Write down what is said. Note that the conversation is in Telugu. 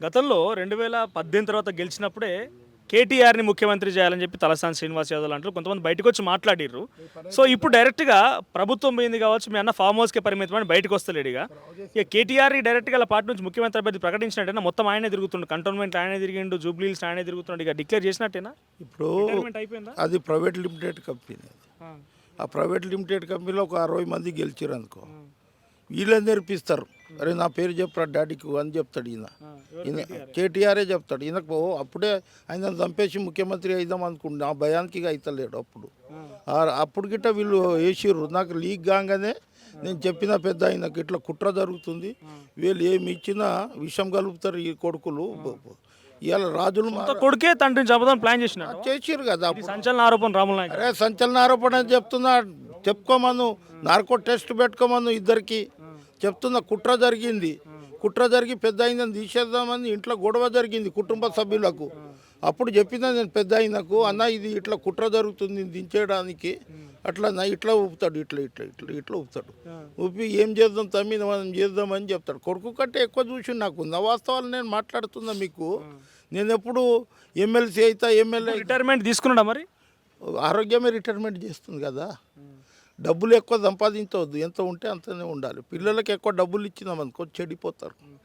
గతంలో 2018 తర్వాత గెలిచినప్పుడే కేటీఆర్‌ని ముఖ్యమంత్రి చేయాలని చెప్పి తలసాని శ్రీనివాస్ యాదవ్ అంటారు. కొంతమంది బయటకొచ్చి మాట్లాడిర్రు. సో, ఇప్పుడు డైరెక్ట్‌గా ప్రభుత్వం పోయింది కావచ్చు, మీ అన్న ఫార్మ్ హౌస్‌కే పరిమితమని బయటకొస్తలేడిగ. ఇక కేటీఆర్‌ని డైరెక్ట్‌గా ఆళ్ళ పార్టీ నుంచి ముఖ్యమంత్రి అభ్యర్థి ప్రకటించినట్టేనా? మొత్తం ఆయనే తిరుగుతుండు. కంటోన్మెంట్ ఆయనే తిరిగిండు, జూబ్లీ హిల్స్ ఆయనే తిరుగుతున్నాడు. ఇక డిక్లేర్ చేసినట్టేనా? ఇప్పుడు రిటైర్మెంట్ అయిపోయిందా? అది ప్రైవేట్ లిమిటెడ్ కంపెనీ అది. ఆ! ఆ ప్రైవేట్ లిమిటెడ్ కంపెనీలో ఒక 60 మంది గెలిచారు అనుకో, వీళ్ళే నేర్పిస్తారు. అరే నా పేరు చెప్పరా డాడీకి అని చెప్తాడు ఈయన. ఈయన కేటీఆరే చెప్తాడు. ఈయనకు అప్పుడే ఆయన చంపేసి ముఖ్యమంత్రి అయిదాం అనుకుంటు ఆ భయానికి ఇక అవుతలేడు అప్పుడు. అప్పుడు గిట్ట వీళ్ళు వేసిర్రు. నాకు లీక్ కాగానే నేను చెప్పిన పెద్ద ఆయనకు ఇట్లా కుట్ర జరుగుతుంది, వీళ్ళు ఏమి ఇచ్చినా విషం కలుపుతారు ఈ కొడుకులు. ఇవాళ రాజులు కొడుకే తండ్రిని చంపుదామని ప్లాన్ చేసినాడు. చేసిర్రు కదా. ఇది సంచలన ఆరోపణ రాములు నాయక్. అరే సంచలన ఆరోపణ అని చెప్తున్నా, చెప్పుకోమను, నార్కో టెస్ట్ పెట్టుకోమను ఇద్దరికి చెప్తున్నా. కుట్ర జరిగింది, కుట్ర జరిగి పెద్ద అయిందని తీసేద్దామని ఇంట్లో గొడవ జరిగింది కుటుంబ సభ్యులకు. అప్పుడు చెప్పినా నేను పెద్ద అయినకు, అన్న ఇది ఇట్లా కుట్ర జరుగుతుంది దించేయడానికి, అట్లా నా ఇట్లా ఊపుతాడు, ఇట్లా ఇట్లా ఇట్లా ఇట్లా ఊపుతాడు. ఊపి ఏం చేద్దాం తమ్మి మనం చేద్దామని చెప్తాడు. కొడుకు కంటే ఎక్కువ చూసి నాకు ఉన్న వాస్తవాలు నేను మాట్లాడుతున్నా మీకు. నేను ఎప్పుడు ఎమ్మెల్సీ అయితే ఎమ్మెల్యే రిటైర్మెంట్ తీసుకున్నాడా మరి? ఆరోగ్యమే రిటైర్మెంట్ చేస్తుంది కదా. డబ్బులు ఎక్కువ సంపాదించవద్దు, ఎంత ఉంటే అంతనే ఉండాలి. పిల్లలకి ఎక్కువ డబ్బులు ఇచ్చినాం అనుకో చెడిపోతారు.